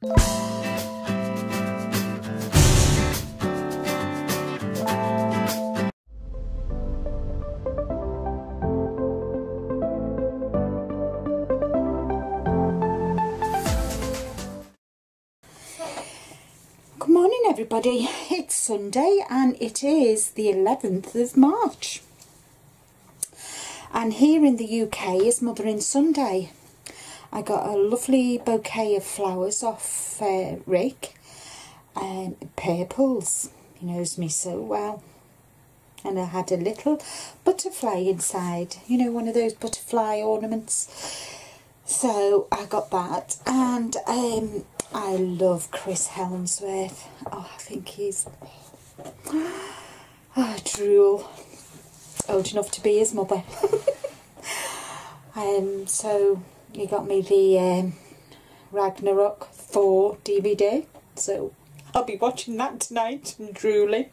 Good morning everybody, it's Sunday and it is the 11th of March and here in the UK is Mothering Sunday. I got a lovely bouquet of flowers off Rick, purples, he knows me so well, and I had a little butterfly inside, you know, one of those butterfly ornaments, so I got that. And I love Chris Helmsworth. Oh, I think he's drool, old enough to be his mother. So he got me the Ragnarok 4 DVD, so I'll be watching that tonight and drooling.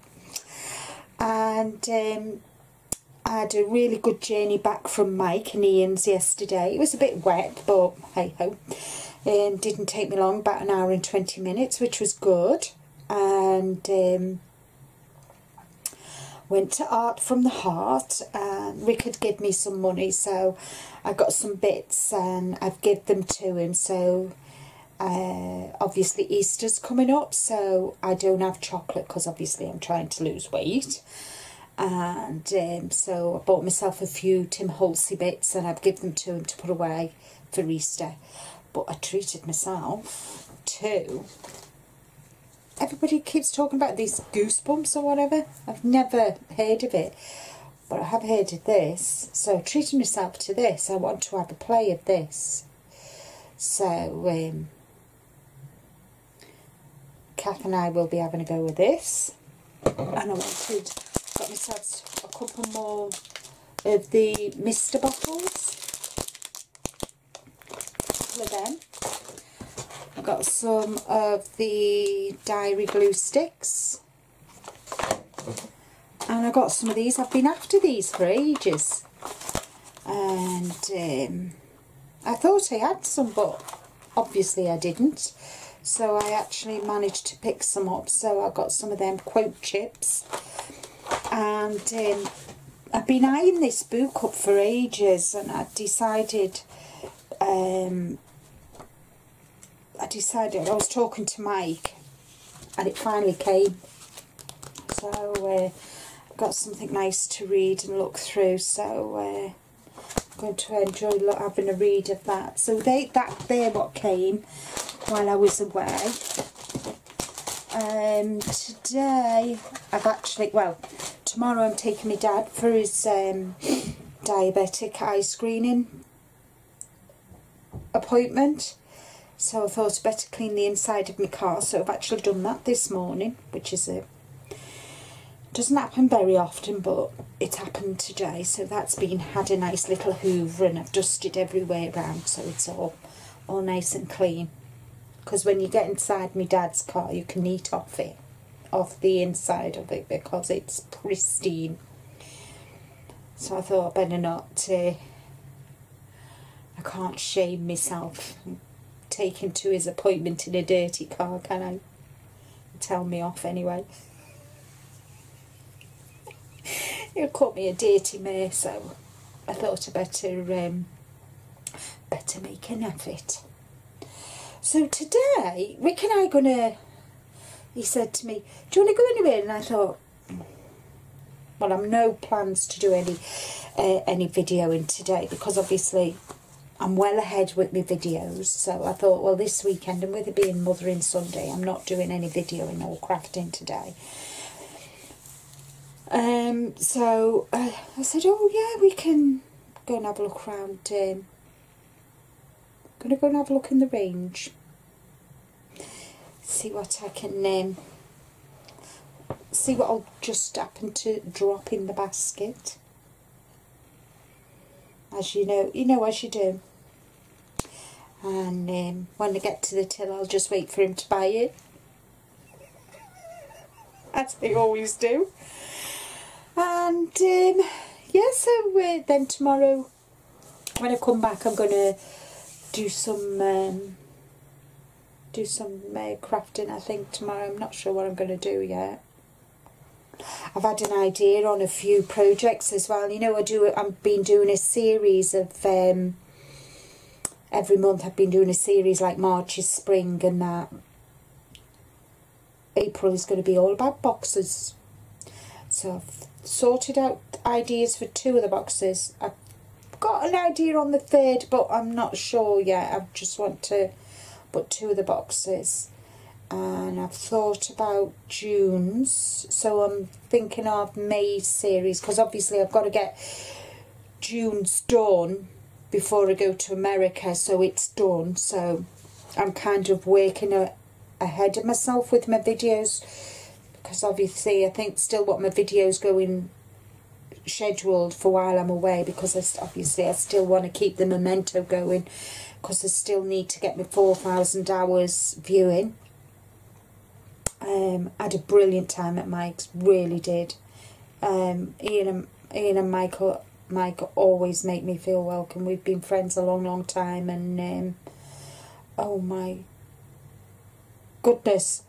And I had a really good journey back from Mike and Ian's yesterday. It was a bit wet, but hey ho. Didn't take me long, about an hour and 20 minutes, which was good. And went to Art from the Heart, and Rick had given me some money, so I got some bits and I've given them to him. So obviously Easter's coming up, so I don't have chocolate because obviously I'm trying to lose weight. And so I bought myself a few Tim Holtzy bits and I've given them to him to put away for Easter. But I treated myself to, everybody keeps talking about these Goosebumps or whatever. I've never heard of it, but I have heard of this. So I treated myself to this. I want to have a play of this. So Kath and I will be having a go with this. And I got myself a couple more of the Mr. bottles. Of them. I got some of the Diary Glue sticks, and I got some of these. I've been after these for ages, and I thought I had some, but obviously I didn't, so I actually managed to pick some up. So I got some of them quote chips, and I've been eyeing this book up for ages, and I decided I was talking to Mike and it finally came, so got something nice to read and look through, so I'm going to enjoy having a read of that. So they're what came while I was away. Today I've actually, well, tomorrow I'm taking my dad for his diabetic eye screening appointment, so I thought I'd better clean the inside of my car. So I've actually done that this morning, which is doesn't happen very often, but it happened today. So that's had a nice little hoover, and I've dusted everywhere around, so it's all nice and clean. Because when you get inside my dad's car, you can eat off the inside of it, because it's pristine. So I thought I'd better not. I can't shame myself and take him to his appointment in a dirty car, can I? Tell me off anyway. He'll call me a dirty mare, so I thought I'd better make an effort. So today, Rick and I he said to me, do you want to go anywhere? And I thought, well, I've no plans to do any videoing today, because obviously I'm well ahead with my videos. So I thought, well, this weekend, and with it being Mothering Sunday, I'm not doing any videoing or crafting today. So I said, oh yeah, we can go and have a look around. Gonna go and have a look in the range, see what I can see what I'll just happen to drop in the basket. As you know as you do. And when I get to the till, I'll just wait for him to buy it, as they always do. And yeah, so then tomorrow when I come back, I'm going to do some do some crafting, I think, tomorrow. I'm not sure what I'm going to do yet. I've had an idea on a few projects as well. You know, I've been doing a series of, every month I've been doing a series, like March is spring and that. April is going to be all about boxes. So I've sorted out ideas for 2 of the boxes. I've got an idea on the 3rd, but I'm not sure yet. I just want to put 2 of the boxes. And I've thought about June's, so I'm thinking of May's series, because obviously I've got to get June's done before I go to America, so it's done. So I'm kind of working ahead of myself with my videos, because obviously I think still what my videos going scheduled for while I'm away, because I still want to keep the memento going, because I still need to get my 4,000 hours viewing. I had a brilliant time at Mike's, really did. Ian and Mike always make me feel welcome. We've been friends a long time, and oh my goodness,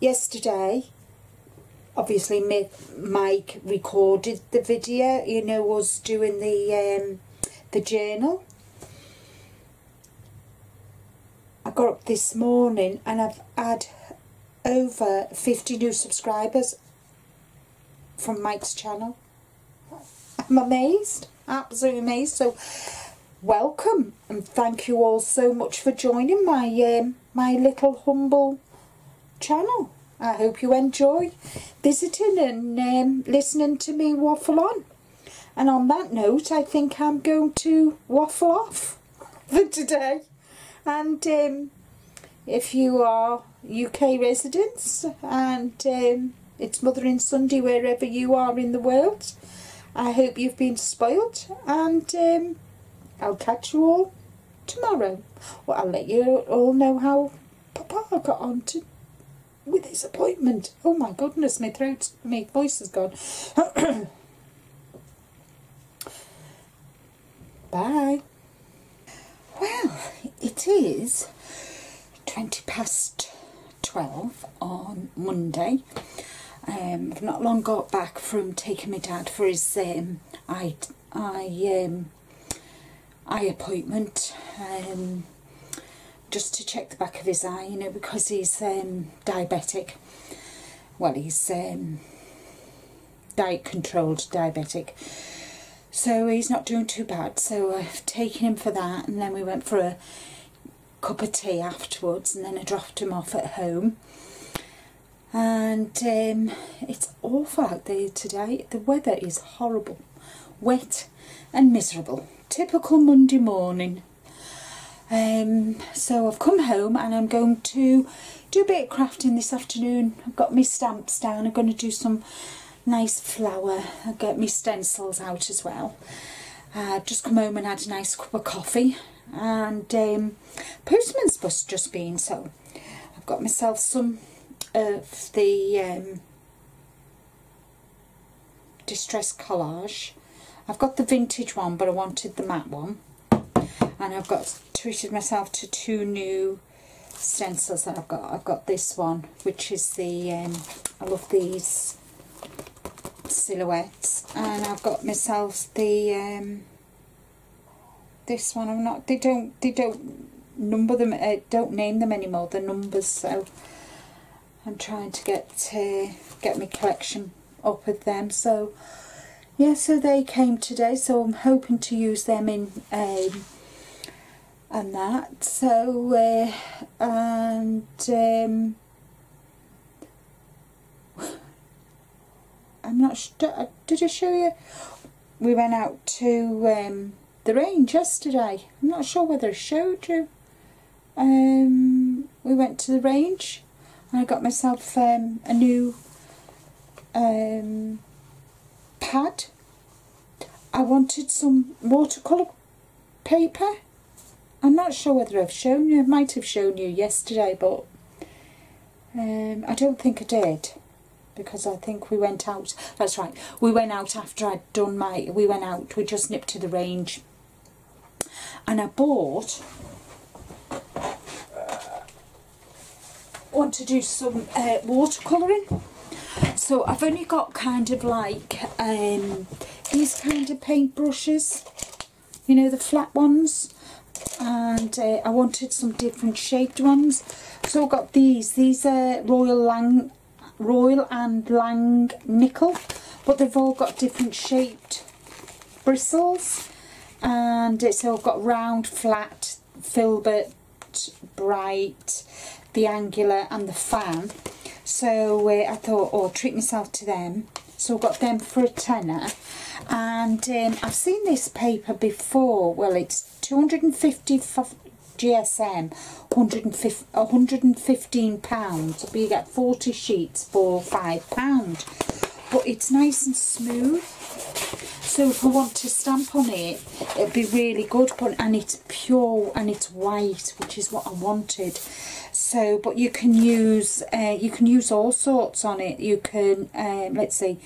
yesterday obviously Mike recorded the video, you know, us doing the journal. I got up this morning and I've had over 50 new subscribers from Mike's channel. I'm amazed, absolutely amazed. So welcome, and thank you all so much for joining my my little humble channel. I hope you enjoy visiting and listening to me waffle on. And on that note, I think I'm going to waffle off for today. And if you are UK residents and it's Mothering Sunday wherever you are in the world, I hope you've been spoiled, and I'll catch you all tomorrow. Well, I'll let you all know how Papa got on with his appointment. Oh my goodness, my voice is gone. Bye. Well, it is 12:20 on Monday. I've not long got back from taking my dad for his eye appointment, just to check the back of his eye, you know, because he's diabetic. Well, he's diet controlled diabetic, so he's not doing too bad. So I've taken him for that, and then we went for a cup of tea afterwards, and then I dropped him off at home. And it's awful out there today. The weather is horrible, wet and miserable. Typical Monday morning. So I've come home and I'm going to do a bit of crafting this afternoon. I've got my stamps down. I'm going to do some nice flower. I'll get my stencils out as well. I've just come home and had a nice cup of coffee, and postman's bus just been, so I've got myself some of the Distress Collage. I've got the vintage one, but I wanted the matte one, and I've got treated myself to 2 new stencils that I've got this one, which is the I love these silhouettes, and I've got myself the this one. They don't number them, don't name them anymore, the numbers, so I'm trying to get my collection up with them. So yeah, so they came today, so I'm hoping to use them in and that. So I'm not sure, did I show you? We went out to the range yesterday. I'm not sure whether I showed you. We went to the range and I got myself a new pad. I wanted some watercolour paper. I'm not sure whether I've shown you. I might have shown you yesterday, but I don't think I did, because I think we went out. That's right, we went out after I'd done my, we just nipped to the range, and I bought want to do some watercolouring. So I've only got kind of like these kind of paint brushes, you know, the flat ones, and I wanted some different shaped ones. So I've got these are Royal and Lang nickel, but they've all got different shaped bristles, and so I've got round, flat, filbert, bright, the angular and the fan. So I thought, oh, treat myself to them. So I've got them for a tenner. And I've seen this paper before. Well, it's 250 for GSM, £115, but you get 40 sheets for £5. But it's nice and smooth. So if I want to stamp on it, it'd be really good. And it's pure and it's white, which is what I wanted. So, but you can use all sorts on it. You can let's see,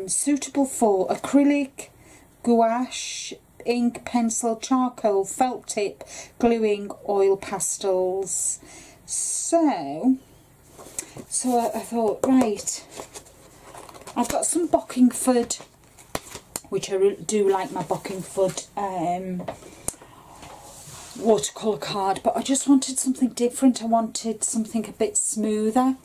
suitable for acrylic, gouache, ink, pencil, charcoal, felt tip, gluing, oil pastels. So I thought, right, I've got some Bockingford, which I do like my Bockingford watercolour card, but I just wanted something different. I wanted something a bit smoother.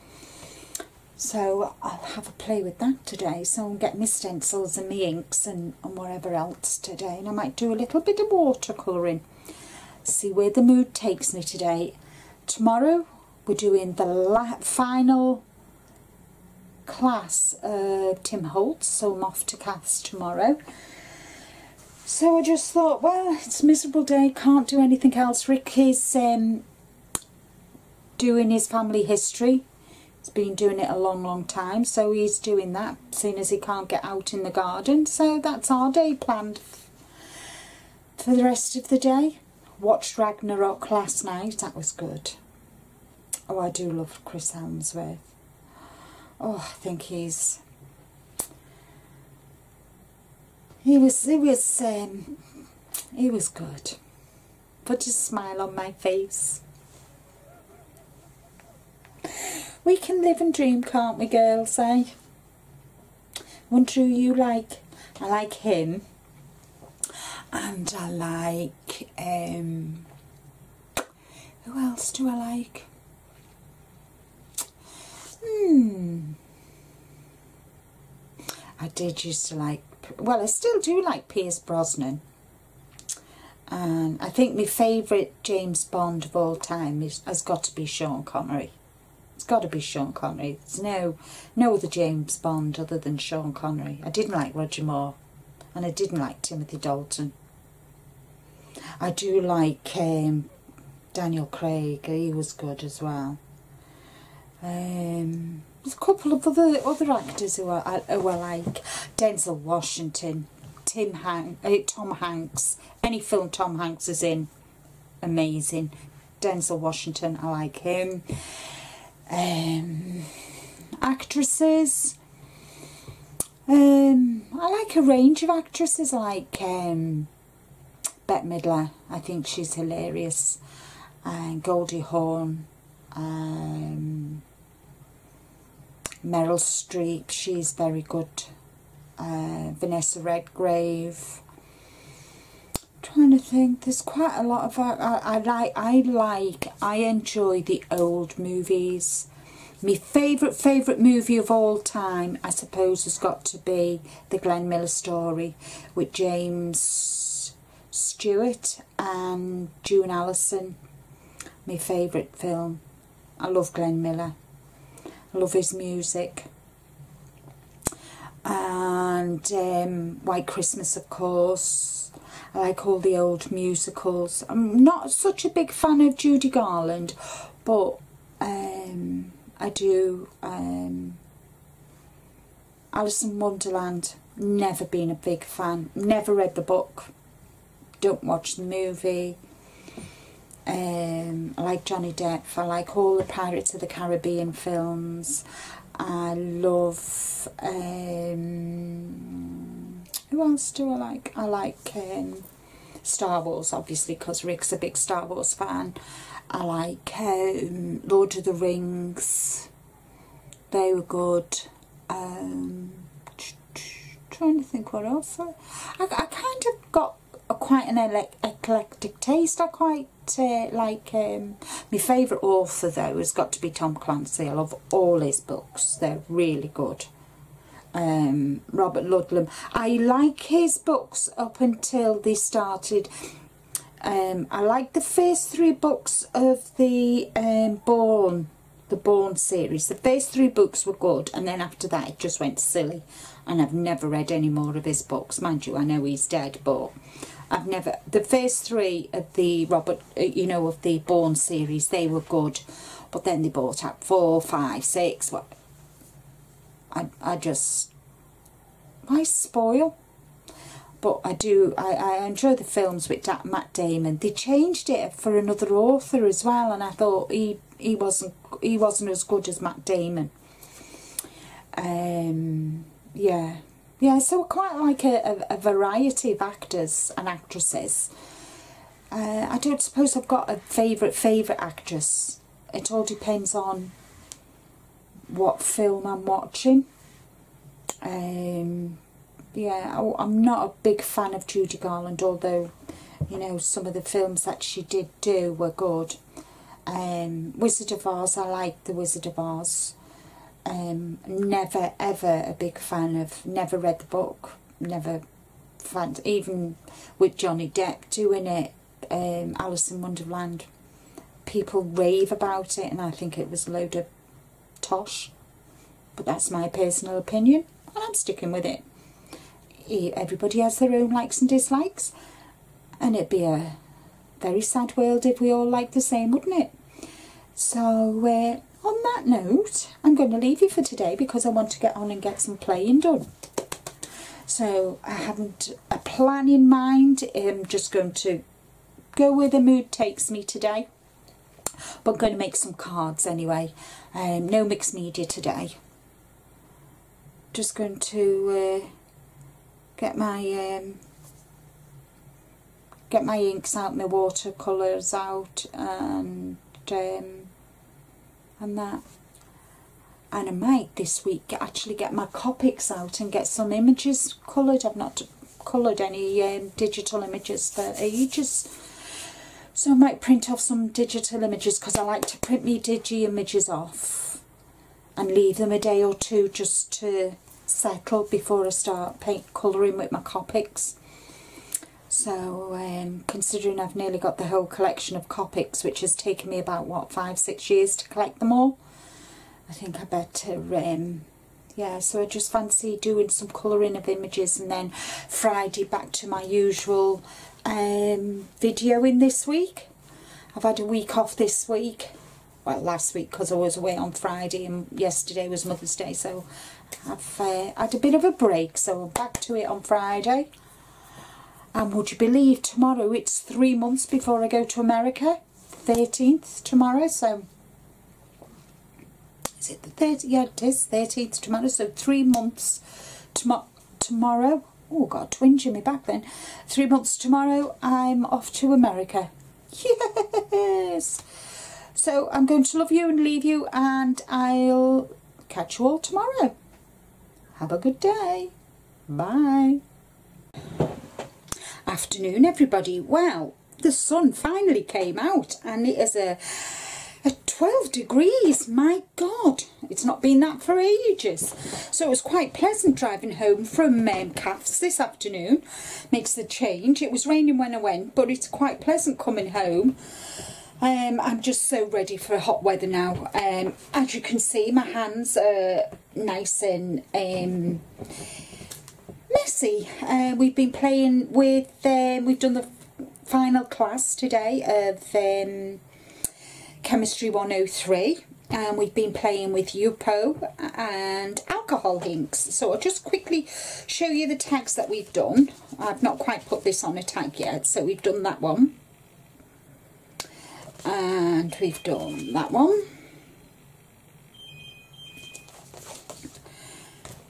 So I'll have a play with that today. So I'll get my stencils and my inks and whatever else today. And I might do a little bit of watercolouring. See where the mood takes me today. Tomorrow we're doing the final class of Tim Holtz. So I'm off to Cath's tomorrow. So I just thought, well, it's a miserable day. Can't do anything else. Rick is doing his family history. He's been doing it a long time, so he's doing that, seeing as he can't get out in the garden. So that's our day planned for the rest of the day. Watched Ragnarok last night, that was good. Oh, I do love Chris Hemsworth. Oh, I think he was good. Put a smile on my face. We can live and dream, can't we, girls, eh? Wonder who you like. I like him. And I like, who else do I like? I did used to like, well, I still do like Pierce Brosnan. And I think my favourite James Bond of all time has got to be Sean Connery. It's got to be Sean Connery. There's no other James Bond other than Sean Connery. I didn't like Roger Moore, and I didn't like Timothy Dalton. I do like Daniel Craig. He was good as well. There's a couple of other actors who I like. Denzel Washington, Tom Hanks. Any film Tom Hanks is in, amazing. Denzel Washington, I like him. Actresses, I like a range of actresses. I like Bette Midler. I think she's hilarious. And Goldie Hawn, Meryl Streep, she's very good. Vanessa Redgrave. Trying to think, there's quite a lot of I enjoy the old movies. My favourite movie of all time, I suppose, has got to be The Glenn Miller Story with James Stewart and June Allison. My favourite film. I love Glenn Miller. I love his music. And White Christmas, of course. I like all the old musicals. I'm not such a big fan of Judy Garland, but I do. Alice in Wonderland, never been a big fan. Never read the book. Don't watch the movie. I like Johnny Depp. I like all the Pirates of the Caribbean films. I love... who else do I like? I like Star Wars, obviously, because Rick's a big Star Wars fan. I like Lord of the Rings. They were good. Trying to think what else. I kind of got quite an eclectic taste. I quite like my favourite author though has got to be Tom Clancy. I love all his books. They're really good. Robert Ludlum. I like his books up until they started. I like the first 3 books of the Bourne series. The first 3 books were good, and then after that it just went silly, and I've never read any more of his books. Mind you, I know he's dead, but I've never. The first 3 of the of the Bourne series, they were good, but then they brought out 4, 5, 6. What? I just, why spoil? But I enjoy the films with Matt Damon. They changed it for another author as well, and I thought he wasn't as good as Matt Damon. Yeah, so I quite like a variety of actors and actresses. I don't suppose I've got a favourite actress. It all depends on what film I'm watching. Yeah, I'm not a big fan of Judy Garland, although, you know, some of the films that she did do were good. Wizard of Oz, I like The Wizard of Oz. Never ever a big fan of, never read the book, never fan, even with Johnny Depp doing it, Alice in Wonderland, people rave about it and I think it was a load of tosh, but that's my personal opinion and I'm sticking with it. Everybody has their own likes and dislikes, and it'd be a very sad world if we all liked the same, wouldn't it? So on that note, I'm going to leave you for today because I want to get on and get some playing done. So I haven't a plan in mind. I'm just going to go where the mood takes me today. But I'm going to make some cards anyway. No mixed media today. Just going to get my inks out, my watercolours out, and that. And I might this week actually get my Copics out and get some images coloured. I've not coloured any digital images for ages, so I might print off some digital images because I like to print me digi images off and leave them a day or two just to settle before I start colouring with my Copics. So considering I've nearly got the whole collection of Copics, which has taken me about what 5-6 years to collect them all, I think I better yeah, so I just fancy doing some colouring of images, and then Friday back to my usual videoing this week. I've had a week off this week, well last week because I was away on Friday and yesterday was Mother's Day, so I've had a bit of a break, so I'm back to it on Friday. And would you believe tomorrow it's 3 months before I go to America? 13th tomorrow, so is it the 30th? Yeah, it is 13th tomorrow, so 3 months tomorrow. Oh God, twinge in me back then. 3 months tomorrow I'm off to America. Yes! So I'm going to love you and leave you, and I'll catch you all tomorrow. Have a good day. Bye. Afternoon, everybody. Well, the sun finally came out, and it is a 12 degrees. My God, it's not been that for ages. So it was quite pleasant driving home from Caths this afternoon. Makes the change. It was raining when I went, but it's quite pleasant coming home. I'm just so ready for hot weather now. As you can see, my hands are nice and messy. We've been playing with, we've done the final class today of Chemistry 103, and we've been playing with Yupo and alcohol inks. So I'll just quickly show you the tags that we've done. I've not quite put this on a tag yet, so we've done that one. And we've done that one.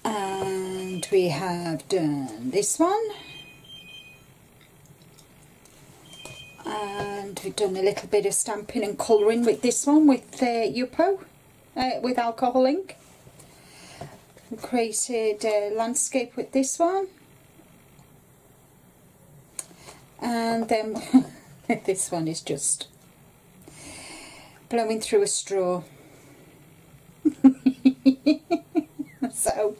And we have done this one. And we've done a little bit of stamping and colouring with this one, with Yupo, with alcohol ink. We created a landscape with this one. And then this one is just blowing through a straw. So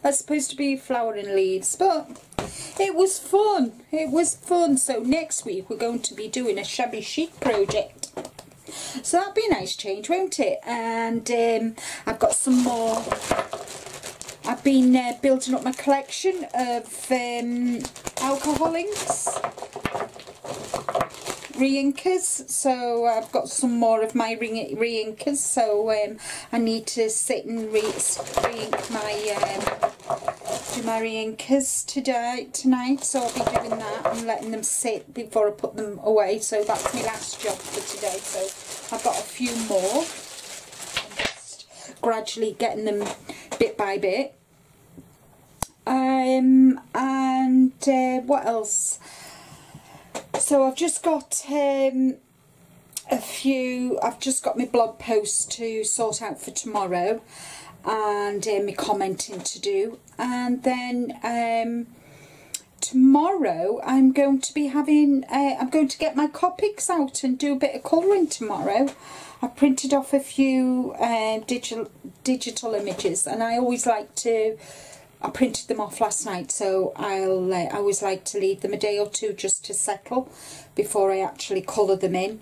that's supposed to be flowering leaves, but it was fun. It was fun. So next week we're going to be doing a shabby chic project. So that'll be a nice change, won't it? And I've got some more. I've been building up my collection of alcohol inks, re-inkers. So I've got some more of my re-inkers. So I need to sit and re-ink my do my re-inkers tonight. So I'll be doing that and letting them sit before I put them away. So that's my last job for today. So I've got a few more. I'm just gradually getting them bit by bit. And what else? So I've just got I've just got my blog post to sort out for tomorrow, and my commenting to do, and then tomorrow I'm going to be having I'm going to get my Copics out and do a bit of colouring tomorrow. I've printed off a few digital images, and I always like to, I printed them off last night, so I always like to leave them a day or two just to settle before I actually colour them in.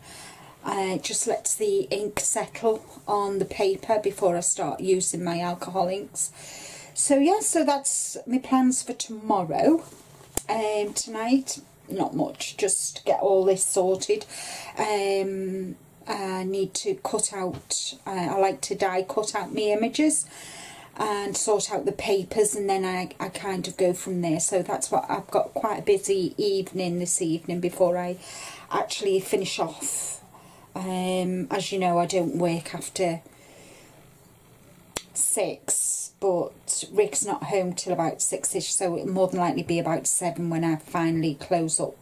It just lets the ink settle on the paper before I start using my alcohol inks. So yeah, so that's my plans for tomorrow. Tonight, not much, just get all this sorted. I need to cut out, I like to die cut out my images and sort out the papers, and then I kind of go from there. So that's what I've got, quite a busy evening this evening before I actually finish off. As you know, I don't work after 6, but Rick's not home till about 6ish, so it'll more than likely be about 7 when I finally close up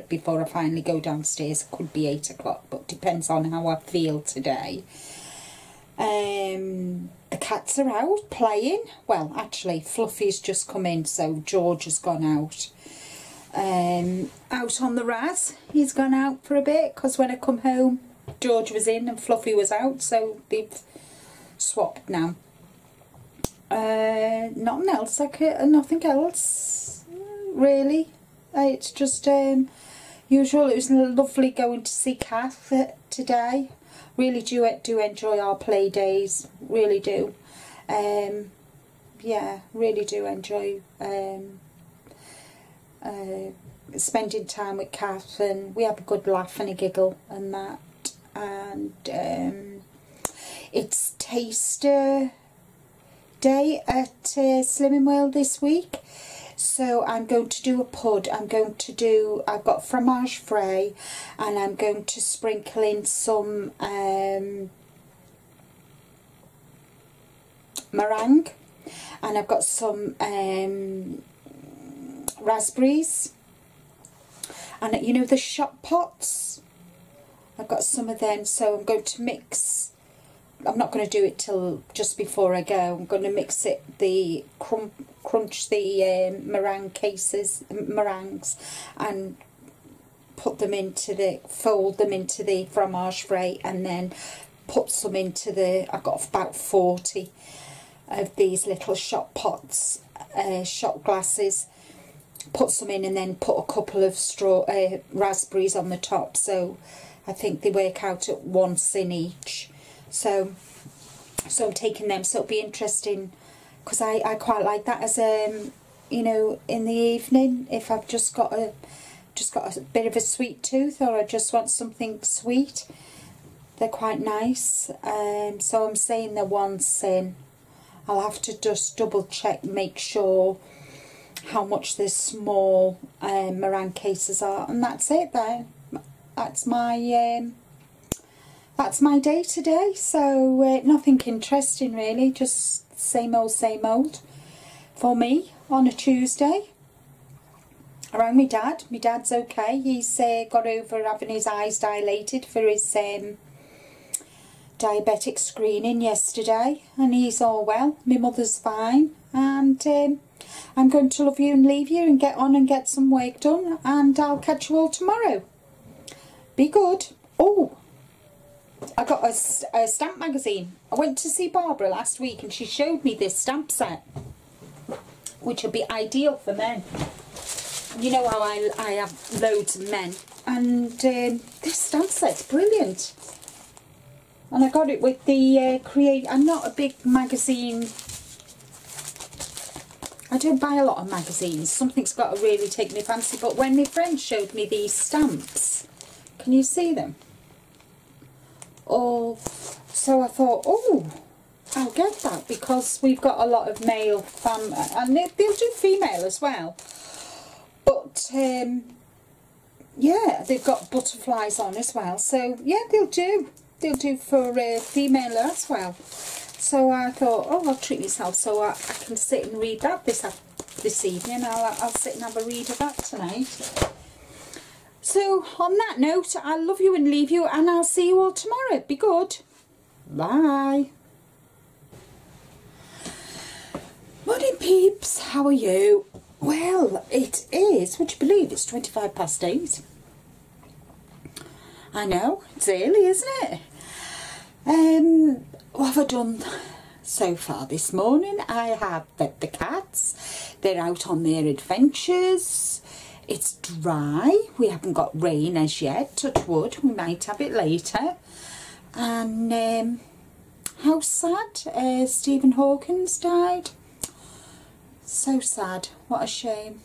before I finally go downstairs. It could be 8 o'clock, but depends on how I feel today. The cats are out playing. Well, actually, Fluffy's just come in, so George has gone out. Out on the Raz, he's gone out for a bit, because when I come home, George was in and Fluffy was out, so they've swapped now. Nothing else. Nothing else, really. It's just usual. It was lovely going to see Kath today. Really do enjoy our play days. Really do. Yeah, really do enjoy spending time with Kath, and we have a good laugh and a giggle and that. And it's Taster Day at Slimming World this week. So I'm going to do a pud. I've got fromage frais, and I'm going to sprinkle in some meringue, and I've got some raspberries, and you know the shot pots, I've got some of them. So I'm going to mix, I'm not going to do it till just before I go. I'm going to mix it, crunch the meringues, and put them into fold them into the fromage frais, and then put some into I've got about 40 of these little shot pots, shot glasses. Put some in, and then put a couple of raspberries on the top. So I think they work out at 1 cent each. So I'm taking them. So it'll be interesting, because I quite like that as you know, in the evening, if I've just got a bit of a sweet tooth, or I just want something sweet. They're quite nice. So I'm saying they're 1 cent. I'll have to just double check, make sure how much the small meringue cases are, and that's it there. That's my day today. So nothing interesting really, just same old for me on a Tuesday. I rang my dad. My dad's okay. He's got over having his eyes dilated for his diabetic screening yesterday, and he's all well. My mother's fine, and I'm going to love you and leave you and get on and get some work done, and I'll catch you all tomorrow. Be good. Oh, I got a stamp magazine. I went to see Barbara last week and she showed me this stamp set, which would be ideal for men. You know how I have loads of men, and this stamp set's brilliant. And I got it with the I'm not a big magazine. I don't buy a lot of magazines. Something's got to really take me fancy. But when my friend showed me these stamps, can you see them? Oh, so I thought, oh, I'll get that, because we've got a lot of male family, and they'll do female as well. But yeah, they've got butterflies on as well. So yeah, they'll do for female as well. So I thought, oh, I'll treat myself, so I can sit and read that this evening. I'll sit and have a read of that tonight. So on that note, I'll love you and leave you, and I'll see you all tomorrow. Be good. Bye. Morning peeps, how are you? Well, it is, would you believe, it's 8:25. I know, it's early, isn't it? What have I done so far this morning? I have fed the cats. They're out on their adventures. It's dry. We haven't got rain as yet, touch wood. We might have it later. And how sad. Stephen Hawkins died. So sad. What a shame.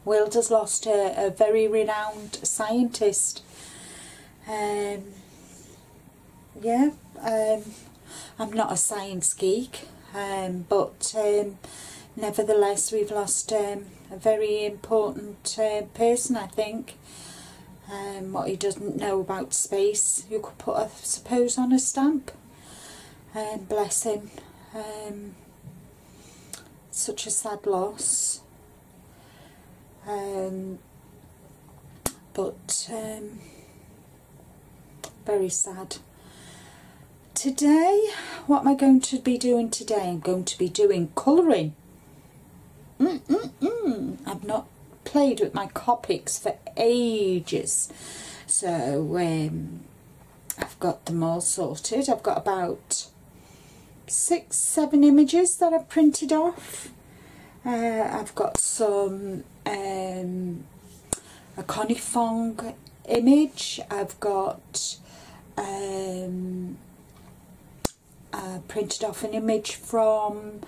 World has lost a very renowned scientist. Yeah, I'm not a science geek, but nevertheless we've lost a very important person, I think. What he doesn't know about space, you could put, I suppose, on a stamp. Bless him. Such a sad loss. But very sad. Today, what am I going to be doing today? I'm going to be doing colouring. I've not played with my Copics for ages. So I've got them all sorted. I've got about 6-7 images that I've printed off. I've got some a Connie Fong image. I've got printed off an image from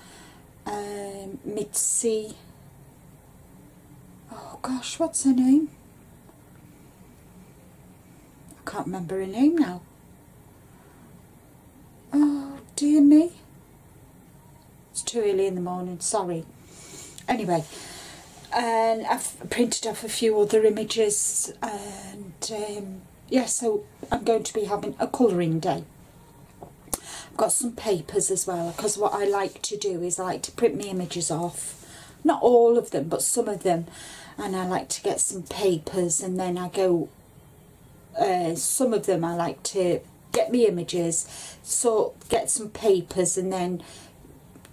Mitzi. Oh gosh, what's her name? I can't remember her name now. Oh dear me. It's too early in the morning, sorry. Anyway, and I've printed off a few other images, and yeah, so I'm going to be having a colouring day. I've got some papers as well, because what I like to do is I like to print my images off, not all of them but some of them, and I like to get some papers, and then I go, some of them I like to get me images, so get some papers, and then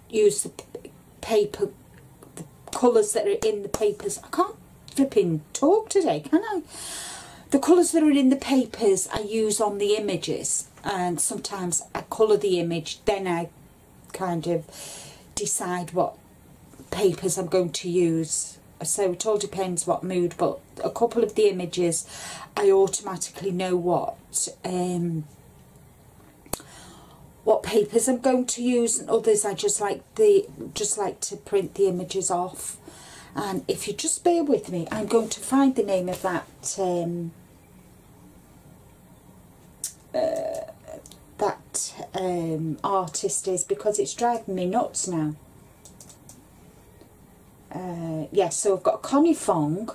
use the paper, the colours that are in the papers. I can't flipping talk today, can I? The colours that are in the papers I use on the images, and sometimes I colour the image, then I kind of decide what papers I'm going to use. So it all depends what mood, but a couple of the images I automatically know what papers I'm going to use, and others I just like to print the images off. And if you just bear with me, I'm going to find the name of that artist is, because it's driving me nuts now. Yes, so I've got Connie Fong,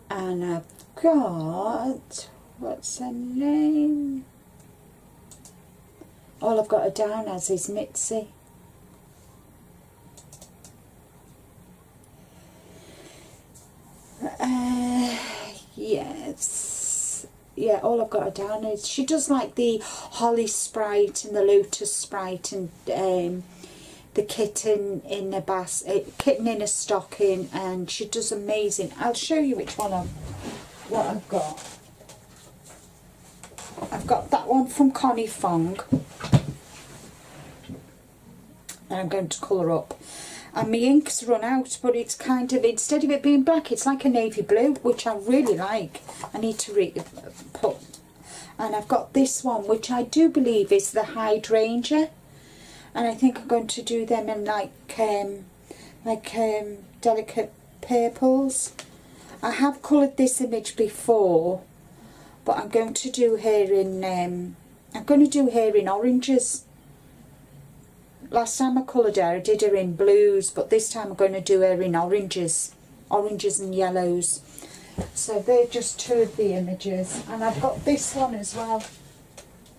and I've got, what's her name? All I've got her down as is Mitzi. I've got her down as. She does like the Holly Sprite and the Lotus Sprite and the kitten in a kitten in a stocking, and she does amazing. I'll show you which one what I've got. I've got that one from Connie Fong, and I'm going to colour up. And my ink's run out, but it's kind of, instead of it being black, it's like a navy blue, which I really like. I need to put. And I've got this one, which I do believe is the Hydrangea. And I think I'm going to do them in like delicate purples. I have coloured this image before, but I'm going to do her in oranges. Last time I coloured her, I did her in blues, but this time I'm going to do her in oranges and yellows. So they're just two of the images, and I've got this one as well.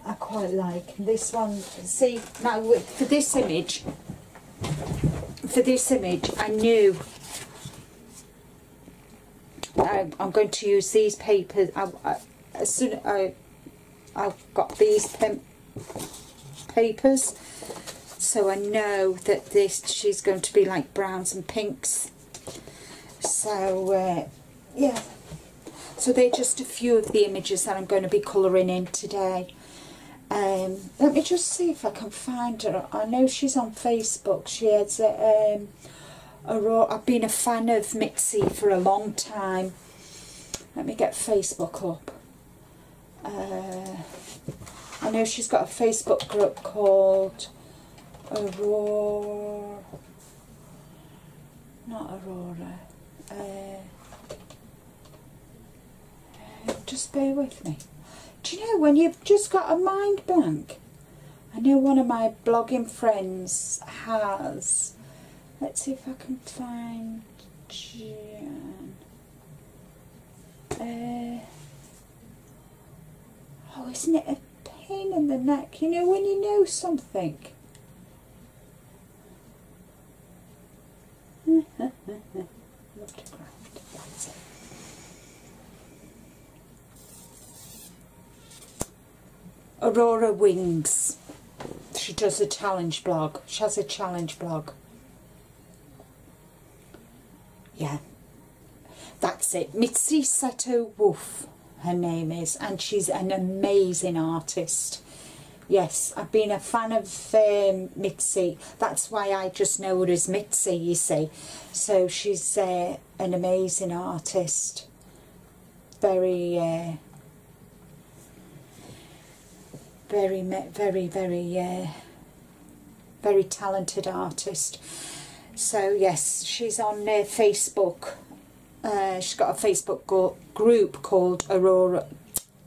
I quite like this one. See, now for this image, I knew I'm going to use these papers. As soon as I've got these papers, so I know that she's going to be like browns and pinks. So yeah, so they're just a few of the images that I'm going to be colouring in today. Let me just see if I can find her. I know she's on Facebook. She has I've been a fan of Mitzi for a long time. Let me get Facebook up. I know she's got a Facebook group called Aurora. Not Aurora. Just bear with me. Do you know when you've just got a mind blank? I know one of my blogging friends has. Let's see if I can find Jan. Oh, isn't it a pain in the neck? You know when you know something. Watercraft, that's it. Aurora Wings. She does a challenge blog. She has a challenge blog. Yeah, that's it. Mitzi Seto Wolf, her name is, and she's an amazing artist. Yes, I've been a fan of Mitzi. That's why I just know her as Mitzi, you see. So she's an amazing artist. Very talented artist. So yes, she's on Facebook. She's got a Facebook group called Aurora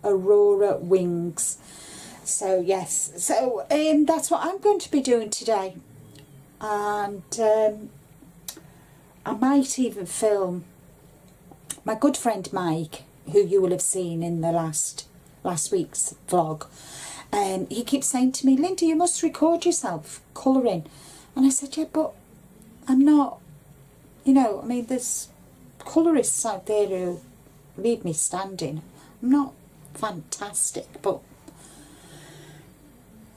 Wings. So yes, so that's what I'm going to be doing today, and I might even film my good friend Mike, who you will have seen in the last week's vlog. He keeps saying to me, Linda, you must record yourself colouring. And I said, yeah, but I'm not, you know, I mean, there's colourists out there who leave me standing. I'm not fantastic, but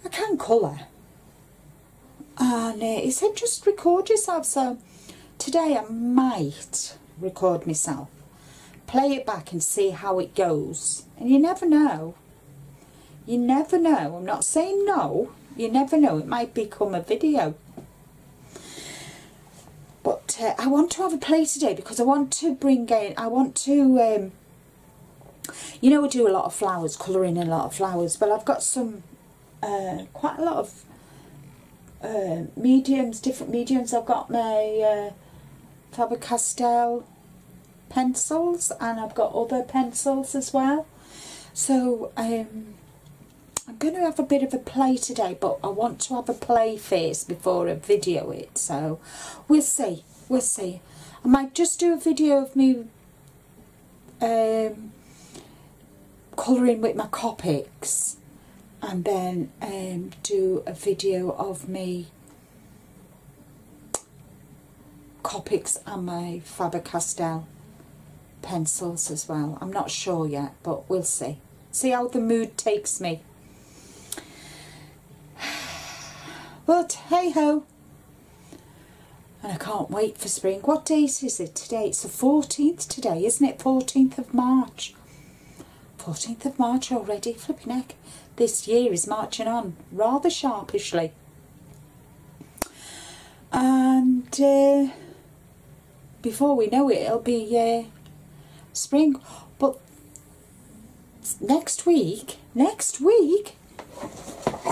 I can colour. And he said, just record yourself. So today I might record myself, play it back and see how it goes. And you never know. You never know. I'm not saying no. You never know. It might become a video. But I want to have a play today because I want to bring in, you know, I do a lot of flowers, colouring in a lot of flowers, but I've got some, quite a lot of mediums, different mediums. I've got my Faber-Castell pencils, and I've got other pencils as well. So I'm going to have a bit of a play today, but I want to have a play first before I video it. So we'll see. We'll see. I might just do a video of me colouring with my Copics, and then do a video of me Copics and my Faber-Castell pencils as well. I'm not sure yet, but we'll see. See how the mood takes me. But hey ho. And I can't wait for spring. What date is it today? It's the 14th today, isn't it? 14th of March. 14th of March already. Flipping heck. This year is marching on rather sharpishly. And before we know it, it'll be spring. But next week,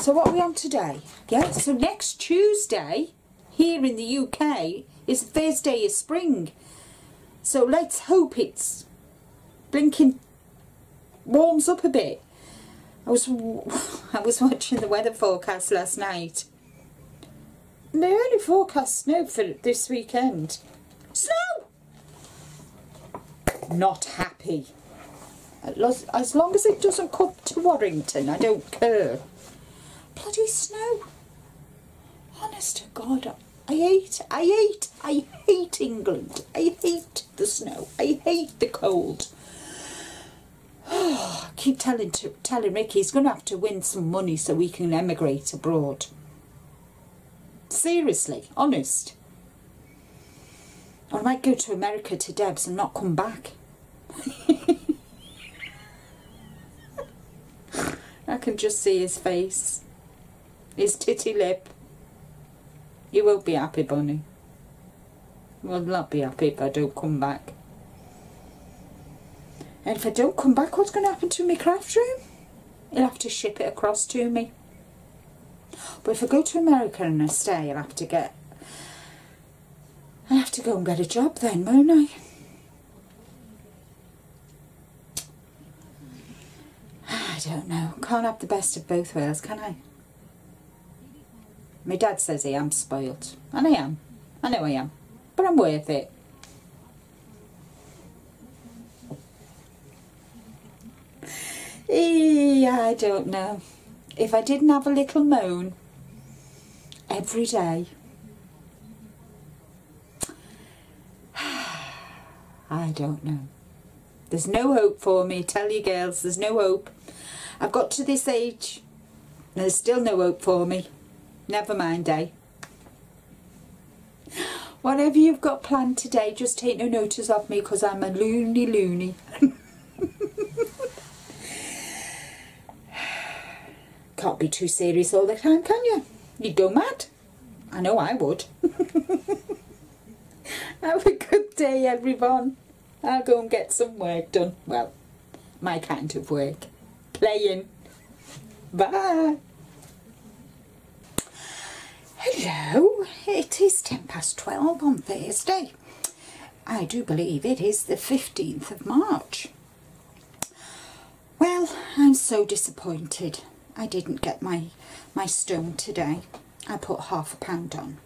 so what are we on today? Yeah, so next Tuesday, here in the UK, is the first day of spring. So let's hope it's blinking warms up a bit. I was watching the weather forecast last night. And they only forecast snow for this weekend. Snow! Not happy. As long as it doesn't come to Warrington, I don't care. Bloody snow. Honest to God, I hate England. I hate the snow. I hate the cold. I keep telling Ricky he's going to have to win some money so we can emigrate abroad. Seriously, honest. Or I might go to America to Debs and not come back. I can just see his face. His titty lip. You won't be happy, Bunny. Well, I'll not be happy if I don't come back. And if I don't come back, what's going to happen to my craft room? He'll have to ship it across to me. But if I go to America and I stay, I'll have to go and get a job then, won't I? I don't know. Can't have the best of both worlds, can I? My dad says I am spoilt. And I am. I know I am. But I'm worth it. I don't know. If I didn't have a little moan every day, I don't know. There's no hope for me, tell you girls, there's no hope. I've got to this age, and there's still no hope for me. Never mind, eh? Whatever you've got planned today, just take no notice of me, because I'm a loony. Can't be too serious all the time, can you? You'd go mad. I know I would. Have a good day, everyone. I'll go and get some work done. Well, my kind of work. Playing. Bye. Hello. It is 12:10 on Thursday. I do believe it is the 15th of March. Well, I'm so disappointed. I didn't get my stone today. I put £half on.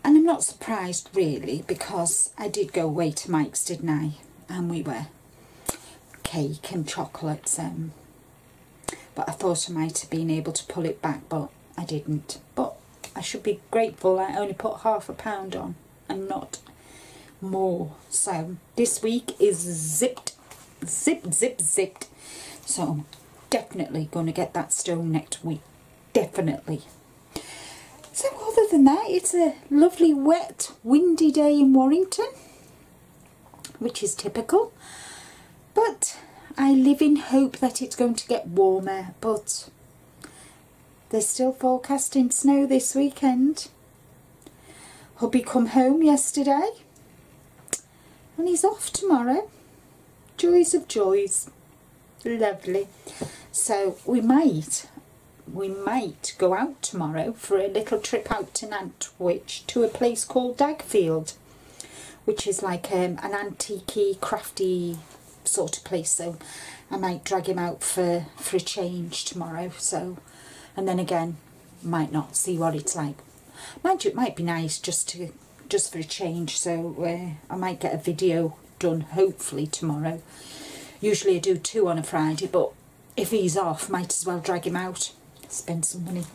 And I'm not surprised really, because I did go away to Mike's, didn't I? And we were cake and chocolates. But I thought I might have been able to pull it back, but I didn't. But I should be grateful I only put £half on and not more. So this week is zipped. So I'm definitely going to get that stone next week. Definitely. So other than that, it's a lovely, wet, windy day in Warrington, which is typical. But I live in hope that it's going to get warmer, but they're still forecasting snow this weekend. Hubby come home yesterday, and he's off tomorrow. Joys of joys. Lovely. So we might go out tomorrow for a little trip out to Nantwich to a place called Dagfield, which is like an antique-y, crafty sort of place. So I might drag him out for a change tomorrow. So, and then again, might not, see what it's like. Mind you, it might be nice just for a change. So I might get a video done hopefully tomorrow. Usually I do 2 on a Friday, but if he's off, might as well drag him out. Spend some money.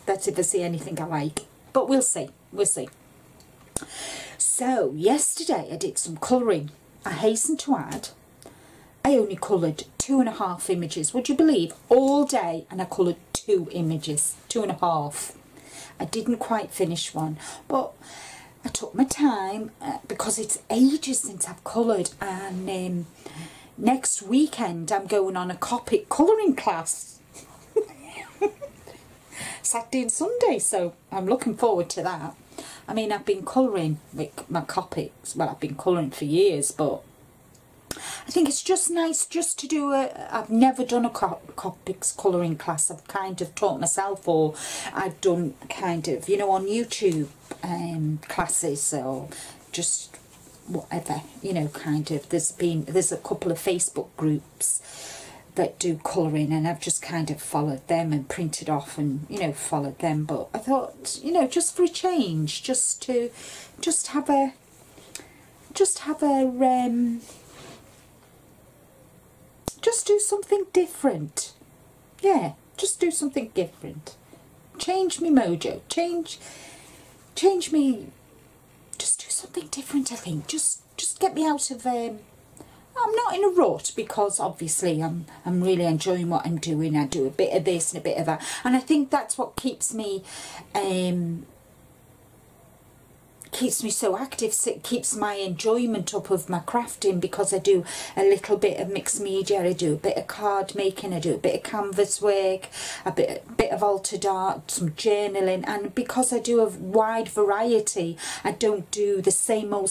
That's if I see anything I like. But we'll see. We'll see. So, yesterday I did some colouring. I hasten to add, I I only coloured 2.5 images, would you believe, all day, and I coloured 2 images, 2.5. I didn't quite finish one, but I took my time because it's ages since I've coloured, and next weekend I'm going on a Copic colouring class. Saturday and Sunday, so I'm looking forward to that. I mean, I've been colouring with my Copics, well, I've been colouring for years, but I think it's just nice just to do I've never done a Copics colouring class. I've kind of taught myself, or I've done kind of, you know, on YouTube classes, or just whatever, you know, kind of. There's a couple of Facebook groups that do colouring, and I've just kind of followed them and printed off and, you know, followed them. But I thought, you know, just for a change, just do something different. Yeah, just do something different. Change me mojo. Change me. Just do something different, I think. Just get me out of I'm not in a rut, because obviously I'm really enjoying what I'm doing. I do a bit of this and a bit of that, and I think that's what keeps me so active. It keeps my enjoyment up of my crafting, because I do a little bit of mixed media, I do a bit of card making, I do a bit of canvas work, a bit of altered art, some journaling, and because I do a wide variety, I don't do the same old.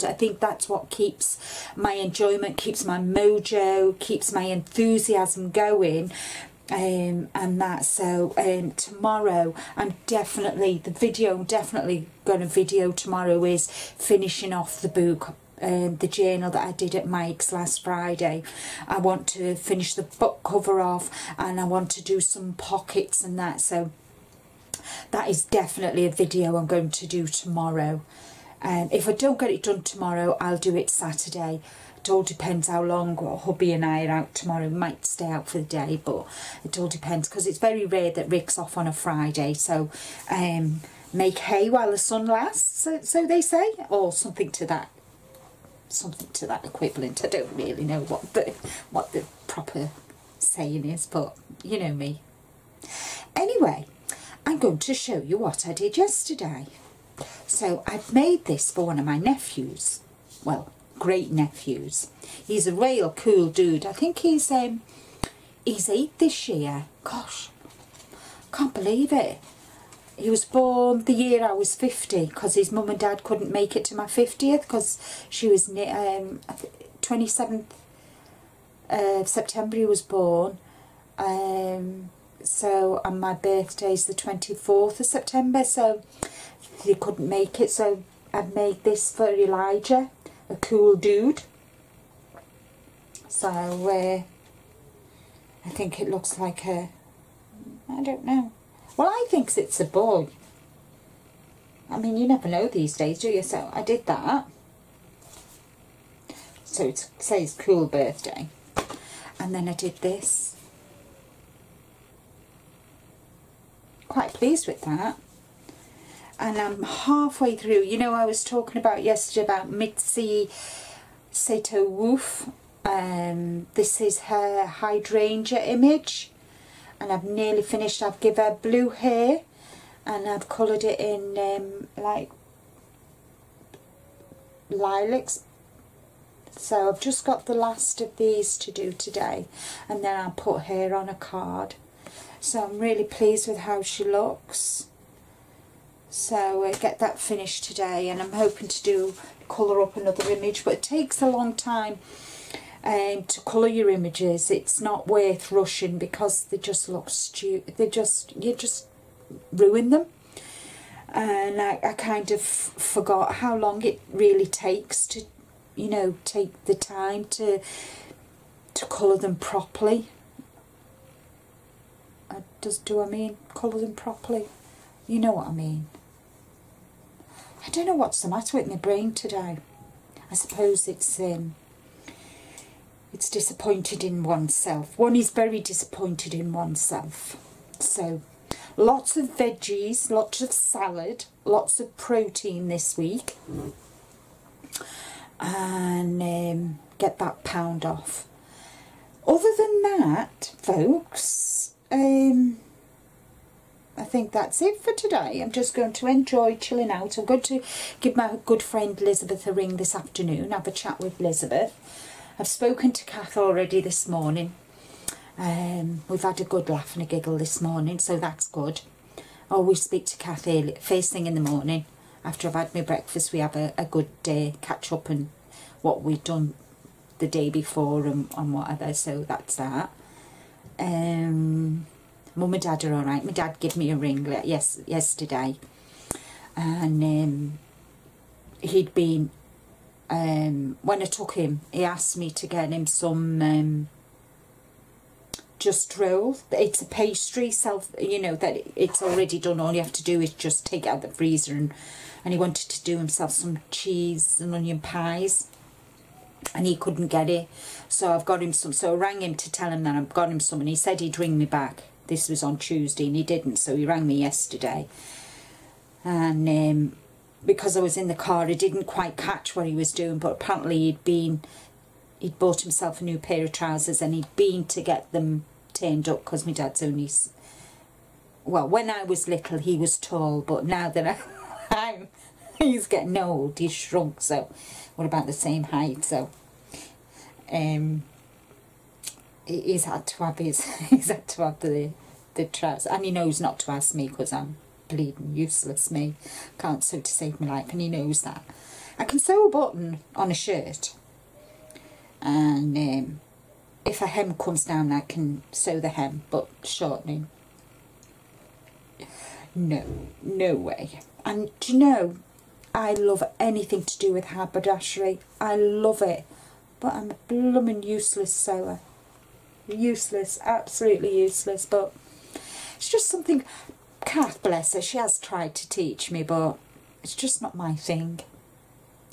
I think that's what keeps my enjoyment, keeps my mojo, keeps my enthusiasm going. And that, so tomorrow I'm definitely going to video tomorrow is finishing off the book, the journal that I did at Mike's last Friday. I want to finish the book cover off, and I want to do some pockets and that, so that is definitely a video I'm going to do tomorrow. And if I don't get it done tomorrow, I'll do it Saturday. It all depends how long hubby and I are out tomorrow. We might stay out for the day, but it all depends, because it's very rare that Rick's off on a Friday. So make hay while the sun lasts, so they say, or something to that equivalent. I don't really know what the proper saying is, but you know me. Anyway, I'm going to show you what I did yesterday. So I've made this for one of my nephews. Well, great nephews. He's a real cool dude. I think he's 8 this year. Gosh, can't believe it. He was born the year I was 50, because his mum and dad couldn't make it to my 50th, because she was 27th of September he was born. So, and my birthday's the 24th of September, so they couldn't make it. So I've made this for Elijah, a cool dude. So I think it looks like I don't know. Well, I think it's a boy. I mean, you never know these days, do you? So I did that. So it says cool birthday. And then I did this. Quite pleased with that. And I'm halfway through. You know, I was talking about yesterday about Mitzi Sato Woof. This is her hydrangea image, and I've nearly finished. I've given her blue hair, and I've coloured it in like lilacs. So I've just got the last of these to do today, and then I'll put her on a card. So I'm really pleased with how she looks. So get that finished today, and I'm hoping to colour up another image, but it takes a long time to colour your images. It's not worth rushing, because they just look stupid. You just ruin them. And I kind of forgot how long it really takes to, you know, take the time to colour them properly. Do I mean colour them properly? You know what I mean. I don't know what's the matter with my brain today. I suppose it's disappointed in oneself. One is very disappointed in oneself. So lots of veggies, lots of salad, lots of protein this week. And get that pound off. Other than that, folks, I think that's it for today. I'm just going to enjoy chilling out. I'm going to give my good friend Elizabeth a ring this afternoon, have a chat with Elizabeth. I've spoken to Kath already this morning. We've had a good laugh and a giggle this morning, so that's good. I always speak to Kath early, first thing in the morning. After I've had my breakfast, we have a good catch up and what we've done the day before and whatever, so that's that. Mum and Dad are alright. My dad gave me a ring yesterday, and he'd been, when I took him, he asked me to get him some Just Roll. It's a pastry, that it's already done. All you have to do is just take it out of the freezer, and he wanted to do himself some cheese and onion pies, and he couldn't get it, so I've got him some. So I rang him to tell him that I've got him some, and he said he'd ring me back. This was on Tuesday, and he didn't, so he rang me yesterday, and because I was in the car, I didn't quite catch what he was doing, but apparently he'd bought himself a new pair of trousers, and he'd been to get them turned up, because my dad's only, well, when I was little he was tall, but now that he's getting old, he's shrunk, so we're about the same height, so he's had to have the trousers, and he knows not to ask me because I'm bleeding useless, me can't sew to save my life, and he knows that. I can sew a button on a shirt, and if a hem comes down I can sew the hem, but shortening, no way. And do you know, I love anything to do with haberdashery, I love it, but I'm a blooming useless sewer. Useless, absolutely useless, but it's just something. Kath, bless her, she has tried to teach me, but it's just not my thing.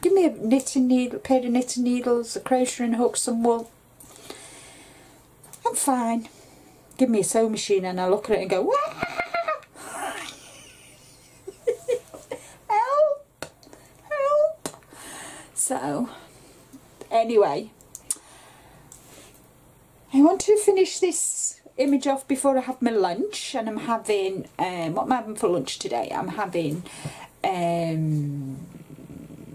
Give me a knitting needle, pair of knitting needles, a crocheting hook, some wool, I'm fine. Give me a sewing machine and I look at it and go, wah! Help! Help! So, anyway, I want to finish this image off before I have my lunch, and I'm having, what am I having for lunch today? I'm having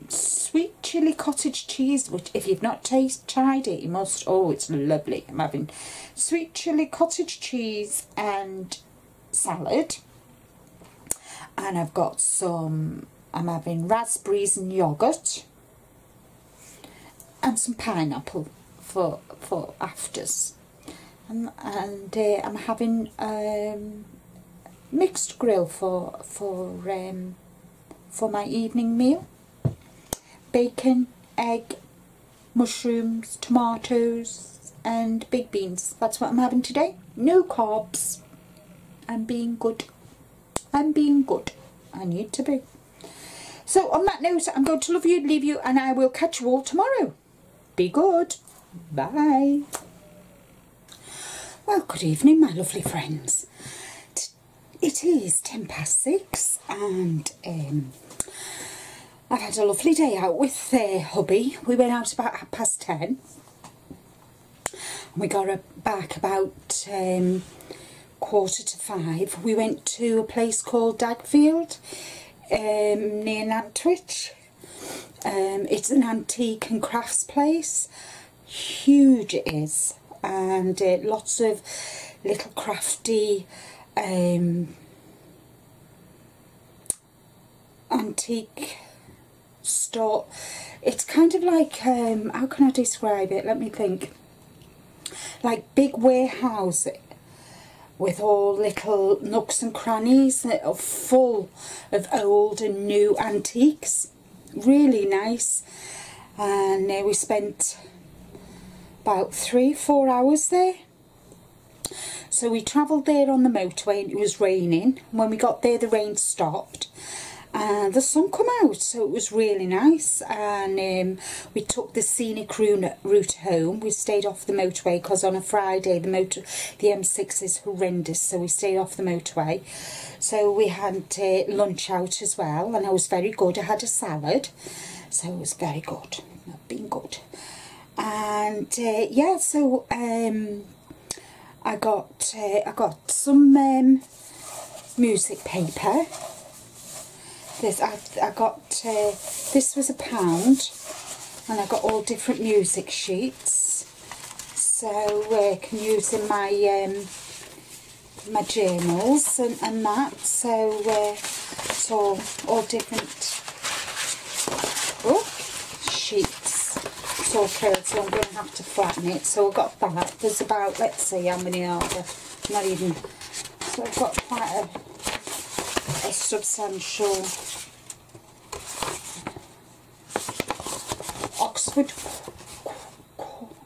sweet chilli cottage cheese, which if you've not tried it, you must. Oh, it's lovely. I'm having sweet chilli cottage cheese and salad, and I've got some, I'm having raspberries and yoghurt and some pineapple for afters, and I'm having mixed grill for my evening meal. Bacon, egg, mushrooms, tomatoes and big beans. That's what I'm having today. No carbs. I'm being good. I'm being good. I need to be. So on that note, I'm going to love you, leave you, and I will catch you all tomorrow. Be good. Bye. Well, good evening, my lovely friends. It is 6:10 and I've had a lovely day out with hubby. We went out about 10:30 and we got back about 4:45. We went to a place called Dagfield near Nantwich. It's an antique and crafts place. Huge it is, and lots of little crafty antique store. It's kind of like, how can I describe it? Let me think. Like big warehouse with all little nooks and crannies that are full of old and new antiques. Really nice. And we spent about 3-4 hours there. So we travelled there on the motorway and it was raining. When we got there the rain stopped and the sun come out, so it was really nice. And we took the scenic route home. We stayed off the motorway because on a Friday the M6 is horrendous, so we stayed off the motorway. So we had lunch out as well, and it was very good. I had a salad, so it was very good. It's been good. And yeah, so I got some music paper. I got this was £1, and I got all different music sheets, so I can use in my my journals and that. So it's all different sheets. It's all curled, so I'm going to have to flatten it. So I've got that. There's about, let's see how many are there. Not even. So I've got quite a substantial Oxford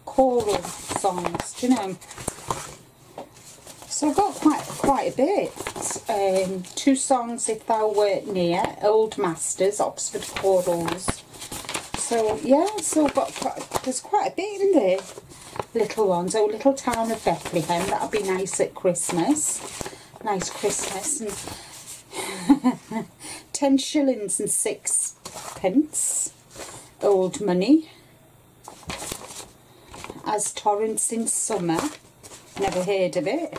choral songs, do you know? So I've got quite a bit. 2 songs, If Thou Wert Near, Old Masters, Oxford chorals. So yeah, so I've got there's quite a bit in there. Little ones. Oh, Little Town of Bethlehem. That'll be nice at Christmas. Nice Christmas. And 10 shillings and 6 pence. Old Money. As Torrents in Summer. Never heard of it.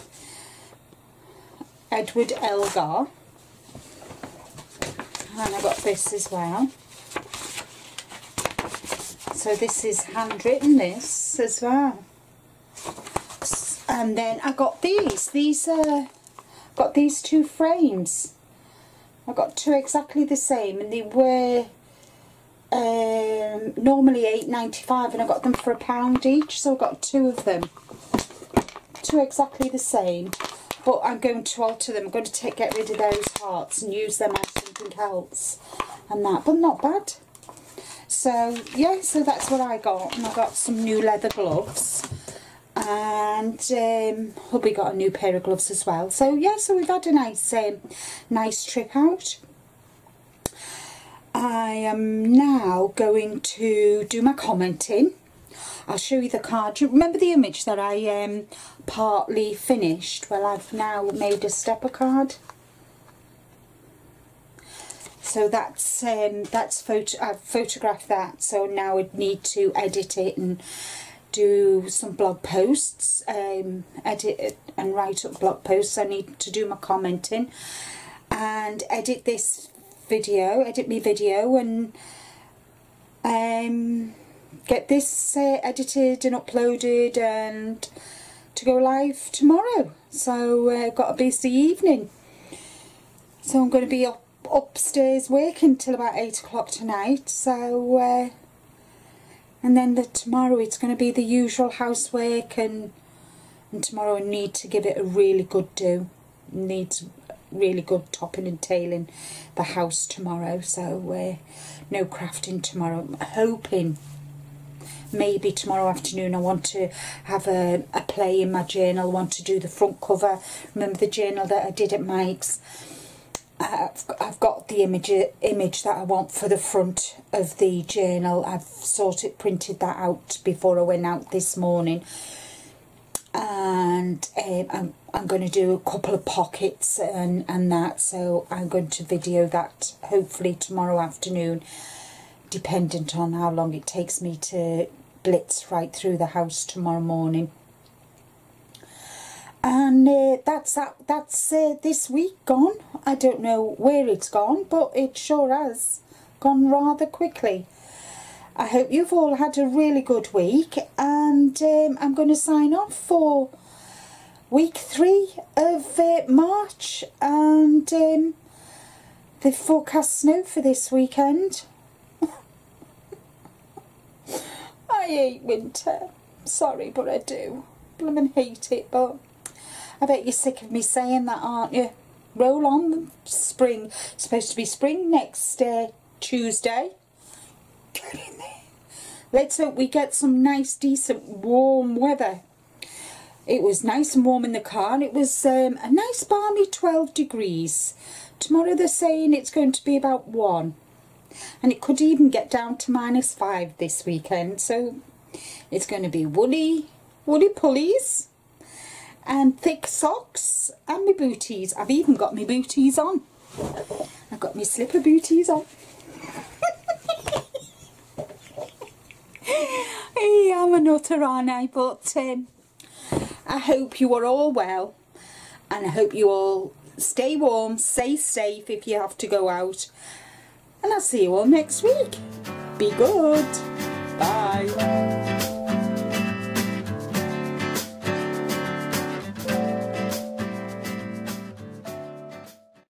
Edward Elgar. And I got this as well. So this is handwritten, this as well. And then I got these. Got these 2 frames. I got 2 exactly the same, and they were normally £8.95, and I got them for £1 each. So I got 2 of them. 2 exactly the same, but I'm going to alter them. I'm going to get rid of those hearts and use them as something else and that, but not bad. So yeah, so that's what I got. And I got some new leather gloves, and hubby got a new pair of gloves as well. So yeah, so we've had a nice trip out. I am now going to do my commenting. I'll show you the card. Do you remember the image that I partly finished? Well, I've now made a stepper card. So I've photographed that. So now I need to edit it and do some blog posts. Edit it and write up blog posts. I need to do my commenting and edit this video. Edit my video and get this edited and uploaded and to go live tomorrow. So got a busy evening. So I'm going to be upstairs working till about 8 o'clock tonight. So and then tomorrow it's going to be the usual housework, and tomorrow I need to give it a really good do. Needs really good topping and tailing the house tomorrow. So no crafting tomorrow. I'm hoping maybe tomorrow afternoon I want to have a play in my journal. I want to do the front cover. Remember the journal that I did at Mike's? I've got the image that I want for the front of the journal. I've printed that out before I went out this morning, and I'm going to do a couple of pockets and that. So I'm going to video that hopefully tomorrow afternoon, dependent on how long it takes me to blitz right through the house tomorrow morning. And that's this week gone. I don't know where it's gone, but it sure has gone rather quickly. I hope you've all had a really good week, and I'm going to sign off for week 3 of March, and the forecast snow for this weekend. I hate winter. Sorry, but I do. Blooming hate it, but I bet you're sick of me saying that, aren't you? Roll on, spring. It's supposed to be spring next Tuesday. Get in there. Let's hope we get some nice, decent, warm weather. It was nice and warm in the car, and it was a nice balmy 12 degrees. Tomorrow they're saying it's going to be about 1. And it could even get down to -5 this weekend. So it's going to be woolly pulleys and thick socks and my booties. I've even got my booties on. I've got my slipper booties on. I'm a nutter, aren't I? But I hope you are all well, and I hope you all stay warm, stay safe if you have to go out, and I'll see you all next week. Be good.